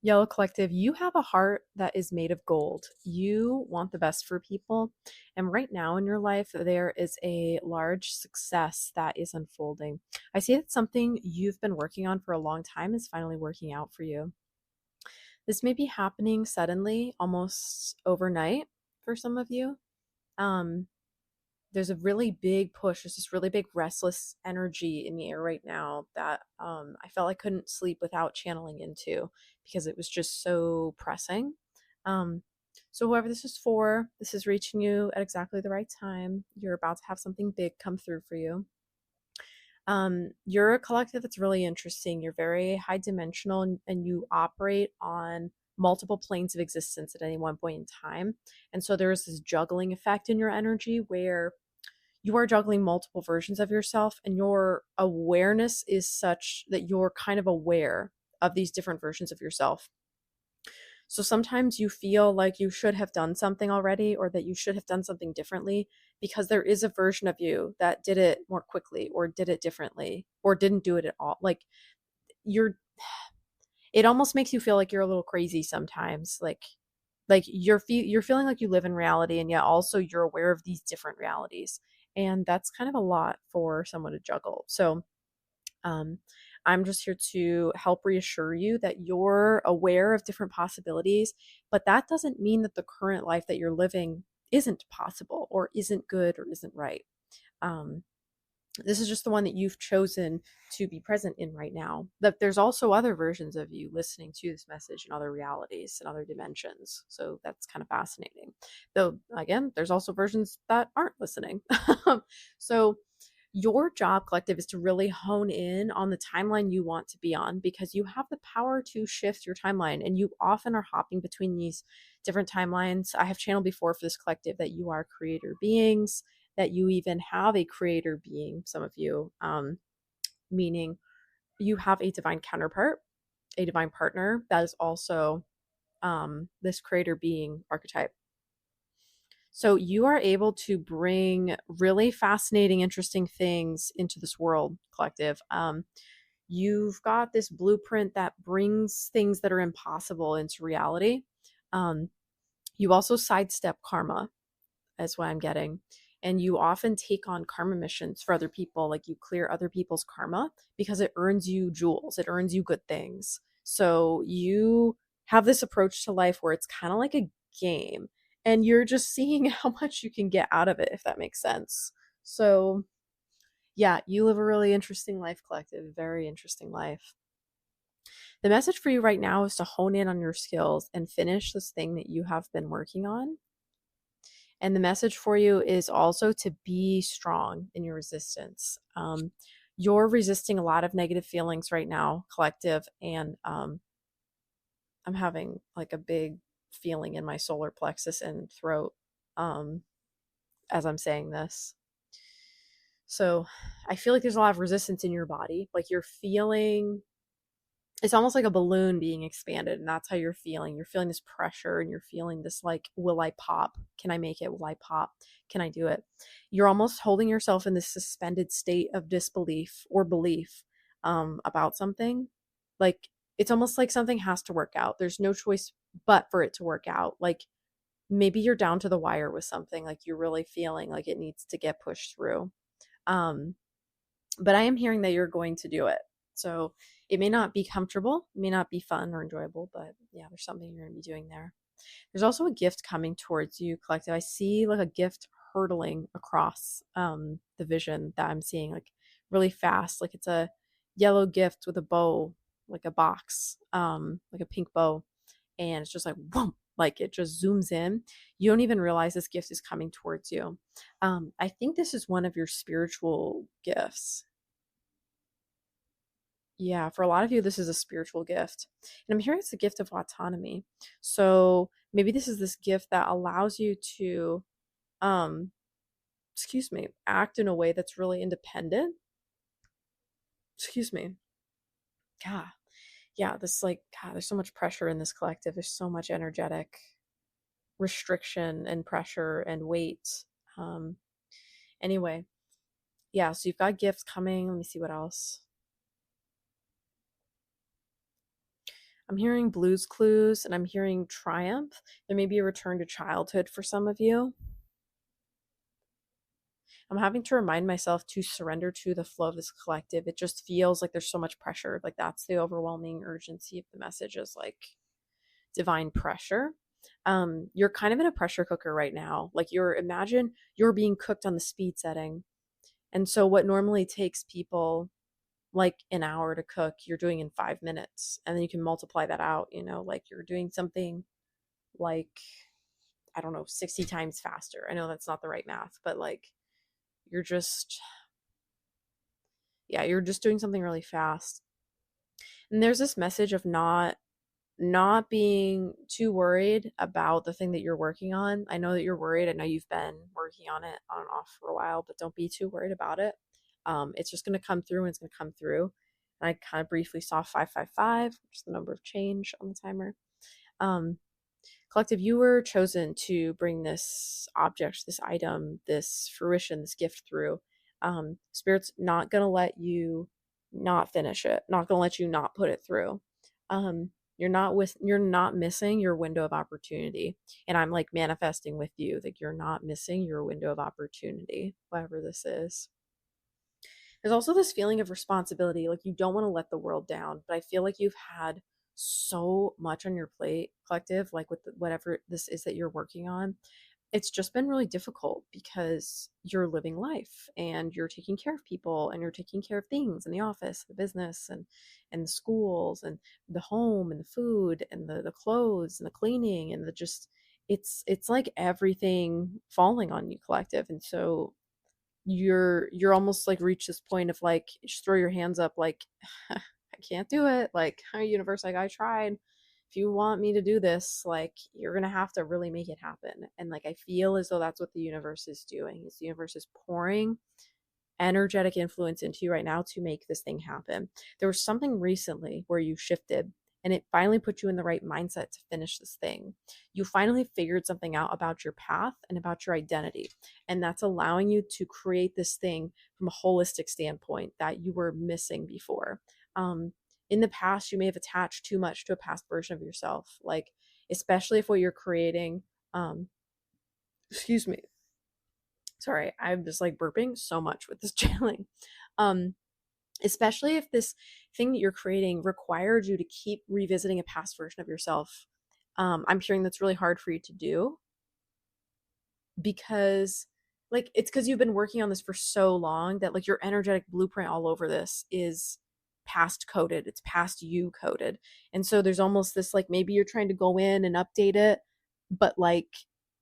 Yellow Collective, you have a heart that is made of gold. You want the best for people. And right now in your life, there is a large success that is unfolding. I see that something you've been working on for a long time is finally working out for you. This may be happening suddenly, almost overnight for some of you. Um, there's a really big push. There's this really big restless energy in the air right now that I felt I couldn't sleep without channeling into because it was just so pressing. Um, so, whoever this is for, this is reaching you at exactly the right time. You're about to have something big come through for you. You're a collective that's really interesting. You're very high dimensional and you operate on multiple planes of existence at any one point in time. And so there's this juggling effect in your energy where you are juggling multiple versions of yourself, and your awareness is such that you're kind of aware of these different versions of yourself. So sometimes you feel like you should have done something already or that you should have done something differently because there is a version of you that did it more quickly or did it differently or didn't do it at all. Like you're it almost makes you feel like you're a little crazy sometimes. Like you're feeling like you live in reality and yet also you're aware of these different realities. And that's kind of a lot for someone to juggle. So um, I'm just here to help reassure you that you're aware of different possibilities, but that doesn't mean that the current life that you're living isn't possible or isn't good or isn't right. Um, this is just the one that you've chosen to be present in right now. That there's also other versions of you listening to this message in other realities and other dimensions. So that's kind of fascinating. Though again, there's also versions that aren't listening. So your job, collective, is to really hone in on the timeline you want to be on because you have the power to shift your timeline and you often are hopping between these different timelines. I have channeled before for this collective that you are creator beings, that you even have a creator being, some of you, meaning you have a divine counterpart, a divine partner that is also this creator being archetype. So you are able to bring really fascinating, interesting things into this world, collective. You've got this blueprint that brings things that are impossible into reality. Um, you also sidestep karma, is what I'm getting. And you often take on karma missions for other people, like you clear other people's karma because it earns you jewels, it earns you good things. So you have this approach to life where it's kind of like a game and you're just seeing how much you can get out of it, if that makes sense. So, yeah, you live a really interesting life, collective, very interesting life. The message for you right now is to hone in on your skills and finish this thing that you have been working on. And the message for you is also to be strong in your resistance. You're resisting a lot of negative feelings right now, collective, and I'm having like a big feeling in my solar plexus and throat um, as I'm saying this. So I feel like there's a lot of resistance in your body. Like you're feeling it's almost like a balloon being expanded, and that's how you're feeling. You're feeling this pressure and you're feeling this like, will I pop? Can I make it? Will I pop? Can I do it? You're almost holding yourself in this suspended state of disbelief or belief about something. Like it's almost like something has to work out. There's no choice but for it to work out. Like maybe you're down to the wire with something, like you're really feeling like it needs to get pushed through. um but I am hearing that you're going to do it. So it may not be comfortable, it may not be fun or enjoyable, but yeah, there's something you're going to be doing there. There's also a gift coming towards you, collective. I see like a gift hurtling across the vision that I'm seeing, like really fast. Like it's a yellow gift with a bow, like a box, like a pink bow, and it's just like whoom, like it just zooms in. You don't even realize this gift is coming towards you. I think this is one of your spiritual gifts. Yeah, for a lot of you, this is a spiritual gift. And I'm hearing it's a gift of autonomy. So maybe this is this gift that allows you to, um, excuse me, act in a way that's really independent. Excuse me. God. Yeah, this like, God, there's so much pressure in this collective. There's so much energetic restriction and pressure and weight. Um, anyway, yeah, so you've got gifts coming. Let me see what else. I'm hearing Blues Clues and I'm hearing Triumph. There may be a return to childhood for some of you. I'm having to remind myself to surrender to the flow of this collective. It just feels like there's so much pressure. Like that's the overwhelming urgency of the message is like divine pressure. You're kind of in a pressure cooker right now. Like you're imagine you're being cooked on the speed setting. And so what normally takes people like an hour to cook, you're doing in 5 minutes. And then you can multiply that out, like you're doing something like, I don't know, 60 times faster. I know that's not the right math, but like you're just, yeah, you're just doing something really fast. And there's this message of not being too worried about the thing that you're working on. I know that you're worried. I know you've been working on it on and off for a while, but don't be too worried about it. It's just going to come through and it's going to come through. And I kind of briefly saw 555, which is the number of change on the timer. Um, Collective, you were chosen to bring this object, this item, this fruition, this gift through. Spirit's not going to let you not finish it, not going to let you not put it through. Um, you're not missing your window of opportunity. And I'm like manifesting with you that you're not missing your window of opportunity, whatever this is. There's also this feeling of responsibility, like you don't want to let the world down, but I feel like you've had so much on your plate, collective, like with whatever this is that you're working on. It's just been really difficult because you're living life and you're taking care of people and you're taking care of things in the office, the business, and the schools and the home and the food and the clothes and the cleaning and the just it's like everything falling on you, collective. And so you're almost like reach this point of like just throw your hands up like I can't do it, like universe, like I tried. If you want me to do this, like you're gonna have to really make it happen. And like I feel as though that's what the universe is doing, is the universe is pouring energetic influence into you right now to make this thing happen. There was something recently where you shifted and it finally put you in the right mindset to finish this thing. You finally figured something out about your path and about your identity. And that's allowing you to create this thing from a holistic standpoint that you were missing before. In the past, you may have attached too much to a past version of yourself, like, especially if what you're creating, um, excuse me, sorry, I'm just like burping so much with this channeling. Um, Especially if this thing that you're creating required you to keep revisiting a past version of yourself. I'm hearing that's really hard for you to do because like it's because you've been working on this for so long that like your energetic blueprint all over this is past coded, it's past you coded. And so there's almost this like maybe you're trying to go in and update it, but like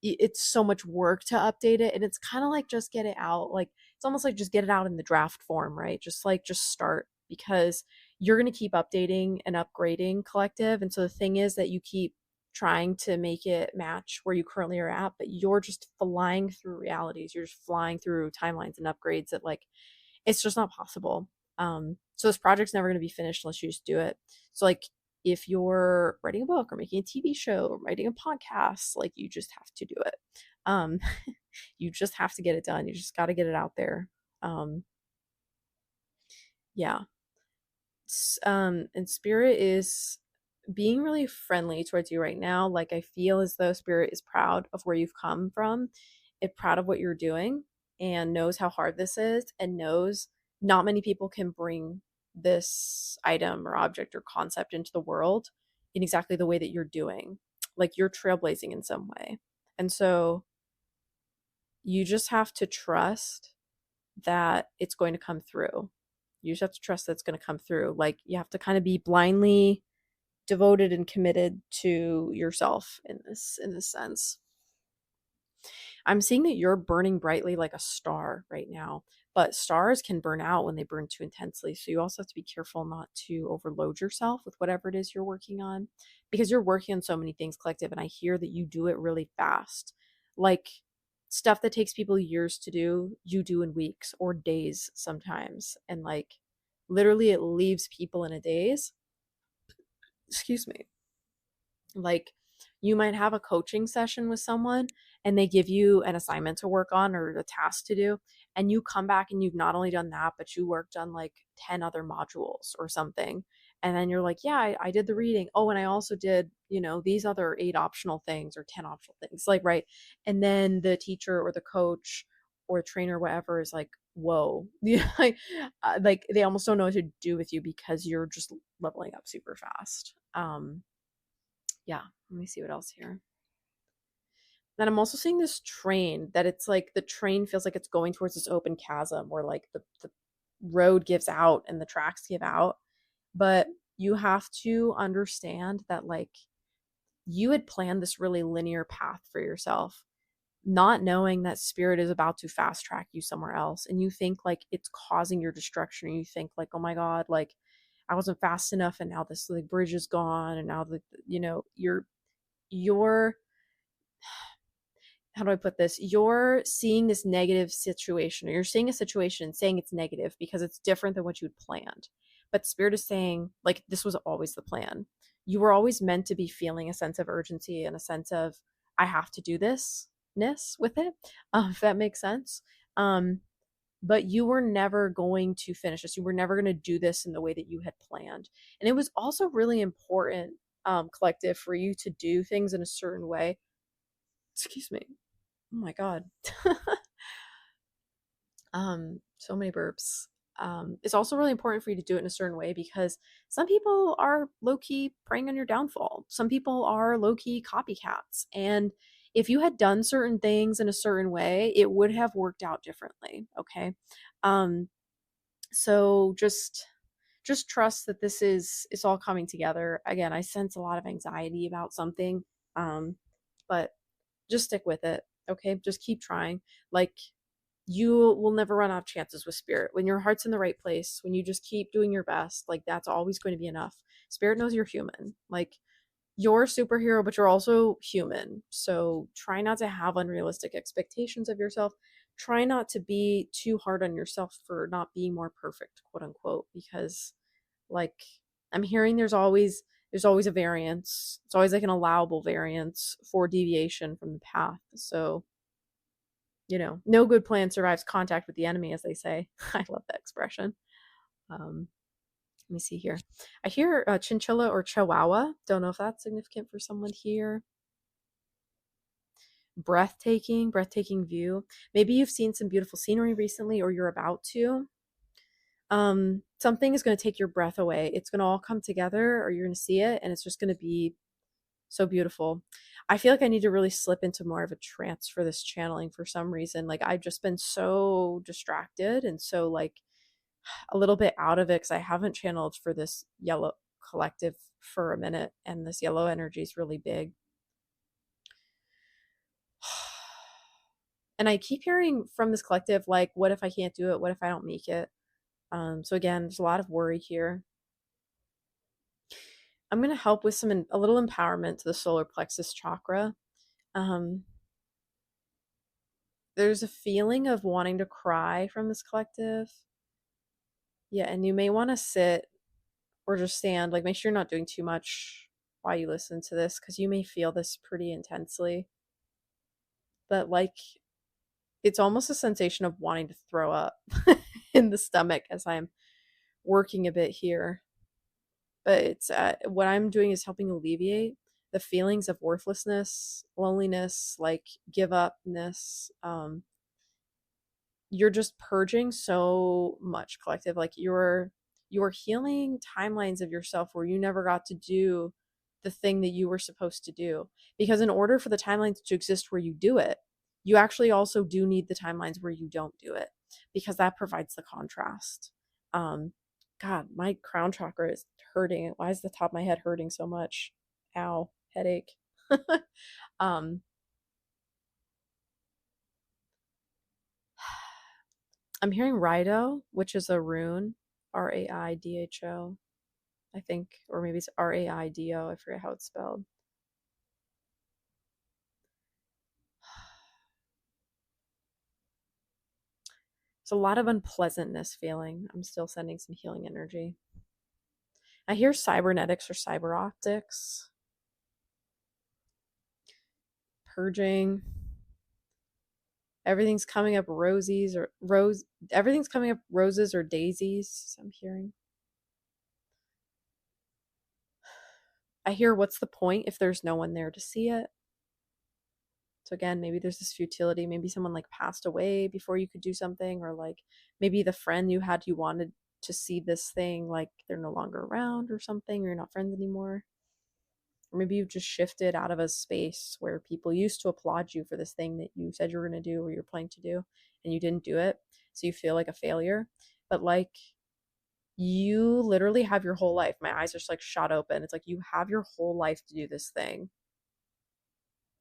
it's so much work to update it, and it's kind of like just get it out, like it's almost like just get it out in the draft form, right? Just like just start, because you're going to keep updating and upgrading, collective. And so the thing is that you keep trying to make it match where you currently are at, but you're just flying through realities. You're just flying through timelines and upgrades that like it's just not possible. So this project's never going to be finished unless you just do it. So like if you're writing a book or making a TV show or writing a podcast, like you just have to do it. Um, you just have to get it done. You just got to get it out there. Um, yeah. And spirit is being really friendly towards you right now. Like I feel as though spirit is proud of where you've come from, it's proud of what you're doing, and knows how hard this is, and knows not many people can bring this item or object or concept into the world in exactly the way that you're doing. Like you're trailblazing in some way. And so you just have to trust that it's going to come through. You just have to trust that it's going to come through. Like you have to kind of be blindly devoted and committed to yourself in this sense. I'm seeing that you're burning brightly like a star right now, but stars can burn out when they burn too intensely. So you also have to be careful not to overload yourself with whatever it is you're working on, because you're working on so many things, collective, and I hear that you do it really fast. Like stuff that takes people years to do, you do in weeks or days sometimes. And like literally it leaves people in a daze. Excuse me. Like you might have a coaching session with someone and they give you an assignment to work on or a task to do, and you come back and you've not only done that but you worked on like 10 other modules or something, And then you're like, yeah, I did the reading. Oh, and I also did, these other 8 optional things or 10 optional things. Like, right. And then the teacher or the coach or trainer, whatever, is like, whoa. Yeah, like they almost don't know what to do with you because you're just leveling up super fast. Yeah, let me see what else here. Then I'm also seeing this train that it's like the train feels like it's going towards this open chasm where like the road gives out and the tracks give out. But you have to understand that like you had planned this really linear path for yourself, not knowing that spirit is about to fast track you somewhere else. And you think like it's causing your destruction. And you think like, oh my God, like I wasn't fast enough and now this like bridge is gone and now you're how do I put this? You're seeing this negative situation, or you're seeing a situation and saying it's negative because it's different than what you'd planned. But Spirit is saying, like, this was always the plan. You were always meant to be feeling a sense of urgency and a sense of, I have to do this ness with it, if that makes sense. Um, but you were never going to finish this. You were never going to do this in the way that you had planned. And it was also really important, collective, for you to do things in a certain way. Excuse me. Oh my God. So many burps. It's also really important for you to do it in a certain way because some people are low key preying on your downfall. Some people are low key copycats. And if you had done certain things in a certain way, it would have worked out differently. Okay. Um, so just trust that this is it's all coming together. Again, I sense a lot of anxiety about something. Um, but just stick with it. Okay. Just keep trying. Like you will never run out of chances with spirit. When your heart's in the right place, when you just keep doing your best, like that's always going to be enough. Spirit knows you're human. Like you're a superhero, but you're also human. So try not to have unrealistic expectations of yourself. Try not to be too hard on yourself for not being more perfect, quote unquote, because like I'm hearing there's always a variance. It's always like an allowable variance for deviation from the path. So no good plan survives contact with the enemy, as they say. I love that expression. Let me see here. I hear chinchilla or chihuahua. Don't know if that's significant for someone here. Breathtaking view. Maybe you've seen some beautiful scenery recently or you're about to. Something is going to take your breath away. It's going to all come together or you're going to see it and it's just going to be so beautiful. I feel like I need to really slip into more of a trance for this channeling for some reason. Like I've just been so distracted and so like a little bit out of it because I haven't channeled for this yellow collective for a minute and this yellow energy is really big. And I keep hearing from this collective like, what if I can't do it? What if I don't make it? So again, there's a lot of worry here. I'm going to help with a little empowerment to the solar plexus chakra. Um, there's a feeling of wanting to cry from this collective. Yeah, and you may want to sit or just stand. Like, make sure you're not doing too much while you listen to this because you may feel this pretty intensely. But, like, it's almost a sensation of wanting to throw up in the stomach as I'm working a bit here. But it's what I'm doing is helping alleviate the feelings of worthlessness, loneliness, like give upness, you're just purging so much collective, like you're healing timelines of yourself where you never got to do the thing that you were supposed to do, because in order for the timelines to exist where you do it, you actually also do need the timelines where you don't do it, because that provides the contrast. God, my crown chakra is hurting. Why is the top of my head hurting so much? Ow, headache. um I'm hearing Raido, which is a rune, Raidho, I think, or maybe it's Raido. I forget how it's spelled. It's a lot of unpleasantness feeling. I'm still sending some healing energy. I hear cybernetics or cyber optics. Purging. Everything's coming up everything's coming up roses or daisies, I'm hearing. I hear, what's the point if there's no one there to see it? So again, maybe there's this futility. Maybe someone like passed away before you could do something, or like maybe the friend you had you wanted to see this thing, like they're no longer around or something, or you're not friends anymore. Or maybe you've just shifted out of a space where people used to applaud you for this thing that you said you were going to do or you're planning to do and you didn't do it. So you feel like a failure. But like you literally have your whole life. My eyes are just like shot open. It's like you have your whole life to do this thing.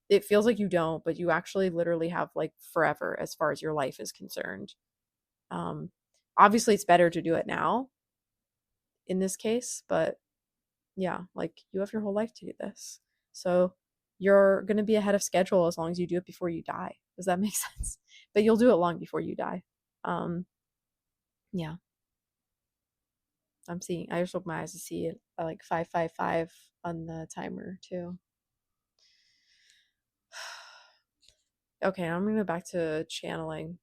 It feels like you don't, but you actually literally have like forever as far as your life is concerned. Um, Obviously, it's better to do it now in this case, but yeah, like you have your whole life to do this. So you're going to be ahead of schedule as long as you do it before you die. Does that make sense? But you'll do it long before you die. Um, yeah, I'm seeing, I just opened my eyes to see it like 555 on the timer too. Okay, I'm going to go back to channeling.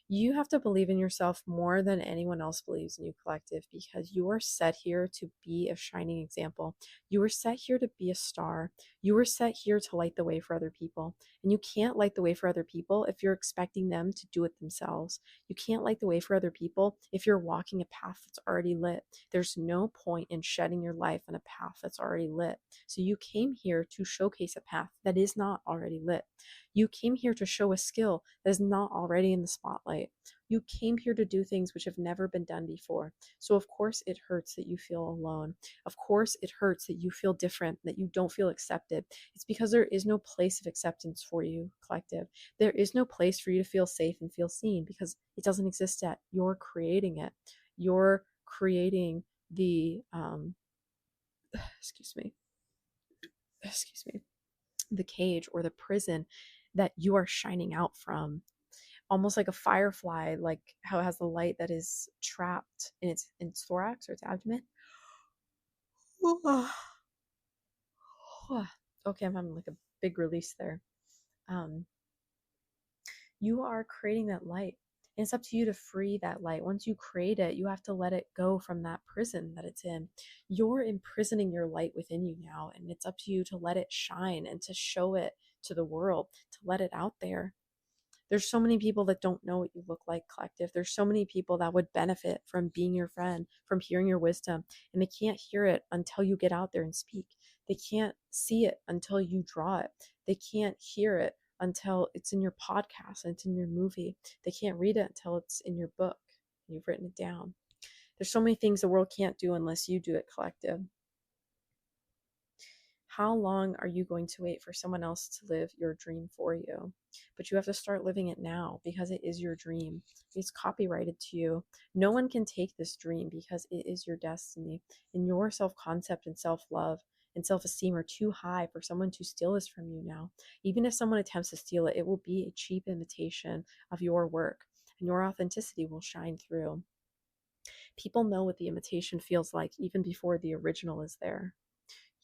You have to believe in yourself more than anyone else believes in you, collective, because you are set here to be a shining example. You were set here to be a star. You were set here to light the way for other people. And you can't light the way for other people if you're expecting them to do it themselves. You can't light the way for other people if you're walking a path that's already lit. There's no point in shedding your life on a path that's already lit. So you came here to showcase a path that is not already lit. You came here to show a skill that is not already in the spotlight. You came here to do things which have never been done before. So, of course, it hurts that you feel alone. Of course, it hurts that you feel different, that you don't feel accepted. It's because there is no place of acceptance for you, collective. There is no place for you to feel safe and feel seen because it doesn't exist yet. You're creating it. You're creating the, excuse me, excuse me, the cage or the prison that you are shining out from, almost like a firefly, like how it has the light that is trapped in its thorax or its abdomen. Okay, I'm having like a big release there. um you are creating that light, and it's up to you to free that light. Once you create it, you have to let it go from that prison that it's in. You're imprisoning your light within you now, and it's up to you to let it shine and to show it to the world, to let it out there. There's so many people that don't know what you look like, collective. There's so many people that would benefit from being your friend, from hearing your wisdom, and they can't hear it until you get out there and speak. They can't see it until you draw it. They can't hear it until it's in your podcast and it's in your movie. They can't read it until it's in your book and you've written it down. There's so many things the world can't do unless you do it, collective. How long are you going to wait for someone else to live your dream for you? But you have to start living it now because it is your dream. It's copyrighted to you. No one can take this dream because it is your destiny. And your self concept and self love and self esteem are too high for someone to steal this from you now. Even if someone attempts to steal it, it will be a cheap imitation of your work, and your authenticity will shine through. People know what the imitation feels like even before the original is there.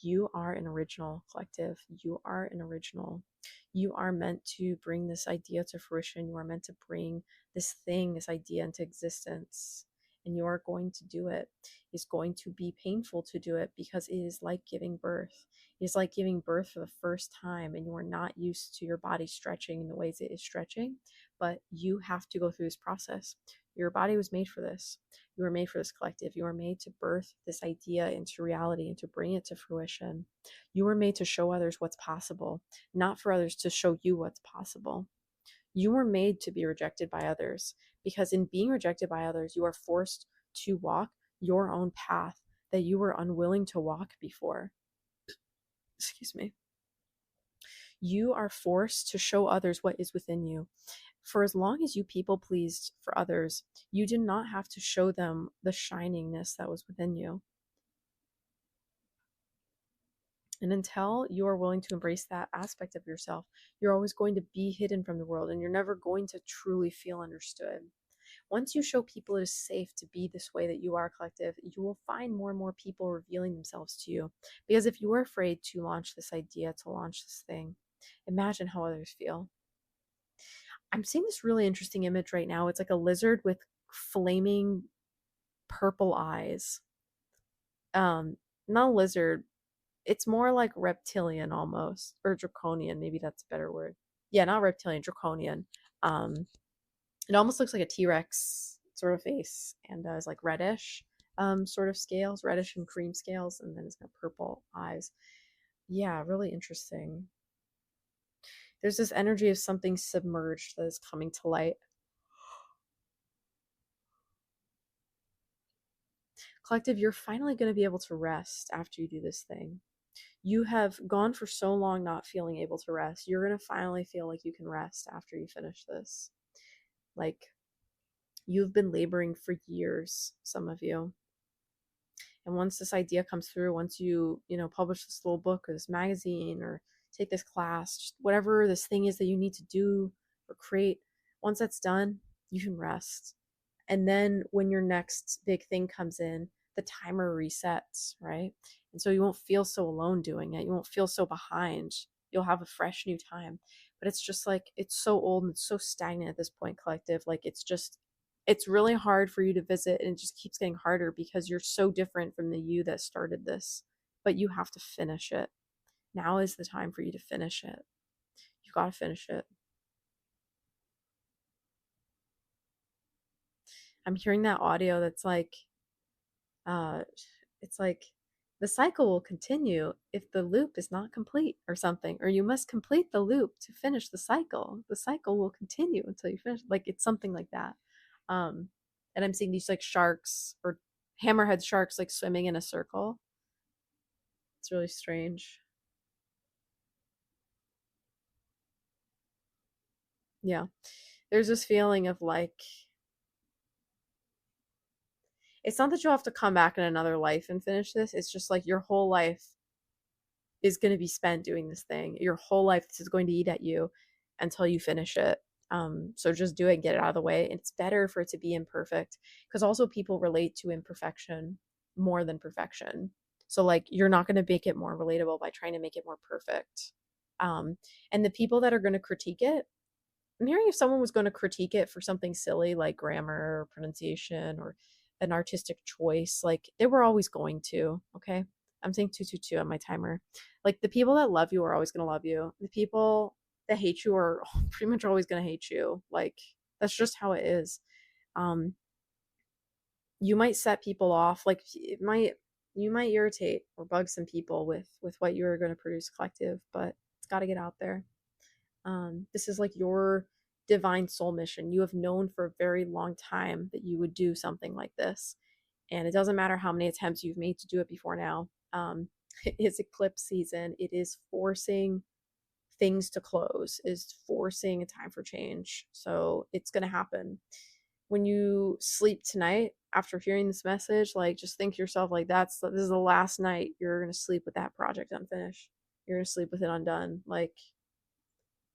You are an original, collective. You are an original. You are meant to bring this idea to fruition. You are meant to bring this thing, this idea into existence. And you are going to do it. It's going to be painful to do it because it is like giving birth. It is like giving birth for the first time, and you are not used to your body stretching in the ways it is stretching, but you have to go through this process. Your body was made for this. You were made for this, collective. You were made to birth this idea into reality and to bring it to fruition. You were made to show others what's possible, not for others to show you what's possible. You were made to be rejected by others because in being rejected by others, you are forced to walk your own path that you were unwilling to walk before. Excuse me. You are forced to show others what is within you. For as long as you people pleased for others, you did not have to show them the shiningness that was within you. And until you are willing to embrace that aspect of yourself, you're always going to be hidden from the world and you're never going to truly feel understood. Once you show people it is safe to be this way that you are, collective, you will find more and more people revealing themselves to you. Because if you are afraid to launch this idea, to launch this thing, imagine how others feel. I'm seeing this really interesting image right now. It's like a lizard with flaming purple eyes. Not a lizard. it's more like reptilian almost, or draconian, maybe that's a better word. Yeah, not reptilian, draconian. Um, it almost looks like a T-Rex sort of face, and is like reddish, sort of scales, reddish and cream scales, and then it's got purple eyes. Yeah, really interesting. There's this energy of something submerged that is coming to light. Collective, you're finally going to be able to rest after you do this thing. You have gone for so long not feeling able to rest. You're going to finally feel like you can rest after you finish this. Like, you've been laboring for years, some of you. And once this idea comes through, once you publish this little book or this magazine or take this class, whatever this thing is that you need to do or create, once that's done, you can rest. And then when your next big thing comes in, the timer resets, right? And so you won't feel so alone doing it. You won't feel so behind. You'll have a fresh new time. But it's just like, it's so old and it's so stagnant at this point, collective. Like, it's really hard for you to visit, and it just keeps getting harder because you're so different from the you that started this. But you have to finish it. Now is the time for you to finish it. You got to finish it. I'm hearing that audio that's like, uh, it's like the cycle will continue if the loop is not complete or something, or you must complete the loop to finish the cycle. The cycle will continue until you finish. Like, it's something like that. Um, and I'm seeing these like sharks or hammerhead sharks like swimming in a circle. It's really strange. Yeah. There's this feeling of like, it's not that you'll have to come back in another life and finish this. It's just like your whole life is going to be spent doing this thing. Your whole life, this is going to eat at you until you finish it. So just do it and get it out of the way. And it's better for it to be imperfect, because also people relate to imperfection more than perfection. So like, you're not going to make it more relatable by trying to make it more perfect. Um, and the people that are going to critique it, I'm hearing if someone was going to critique it for something silly like grammar or pronunciation or an artistic choice, like they were always going to, okay? I'm saying 222 on my timer. Like, the people that love you are always going to love you. The people that hate you are pretty much always going to hate you. Like, that's just how it is. Um, you might set people off, like you might irritate or bug some people with what you're going to produce, collective, but it's got to get out there. This is like your divine soul mission. You have known for a very long time that you would do something like this. And it doesn't matter how many attempts you've made to do it before now. It's eclipse season. It is forcing things to close, is forcing a time for change. So it's going to happen. When you sleep tonight after hearing this message, like, just think to yourself, like, this is the last night you're going to sleep with that project unfinished. You're going to sleep with it undone. Like,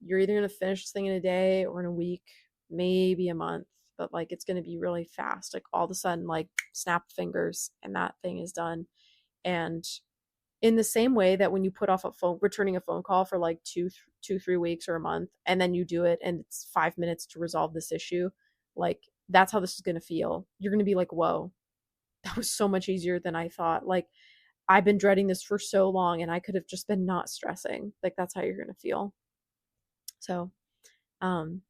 you're either going to finish this thing in a day or in a week, maybe a month, but like, it's going to be really fast. Like, all of a sudden, like, snap fingers and that thing is done. And in the same way that when you put off returning a phone call for like 3 weeks or a month, and then you do it and it's 5 minutes to resolve this issue, like, that's how this is going to feel. You're going to be like, whoa, that was so much easier than I thought. Like, I've been dreading this for so long and I could have just been not stressing. Like, that's how you're going to feel. So, um,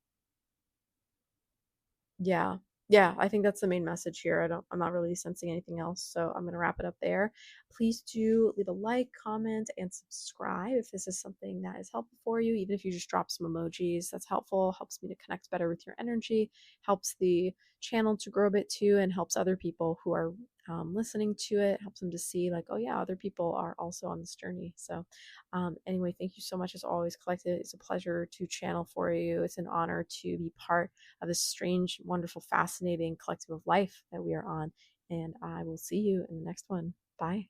yeah. Yeah, I think that's the main message here. I'm not really sensing anything else, so I'm gonna wrap it up there. Please do leave a like, comment, and subscribe if this is something that is helpful for you. Even if you just drop some emojis, that's helpful, helps me to connect better with your energy, helps the channel to grow a bit too, and helps other people who are listening to it, helps them to see like, oh yeah, other people are also on this journey. So anyway, thank you so much as always, Collective. It's a pleasure to channel for you. It's an honor to be part of this strange, wonderful, fascinating collective of life that we are on. And I will see you in the next one. Bye.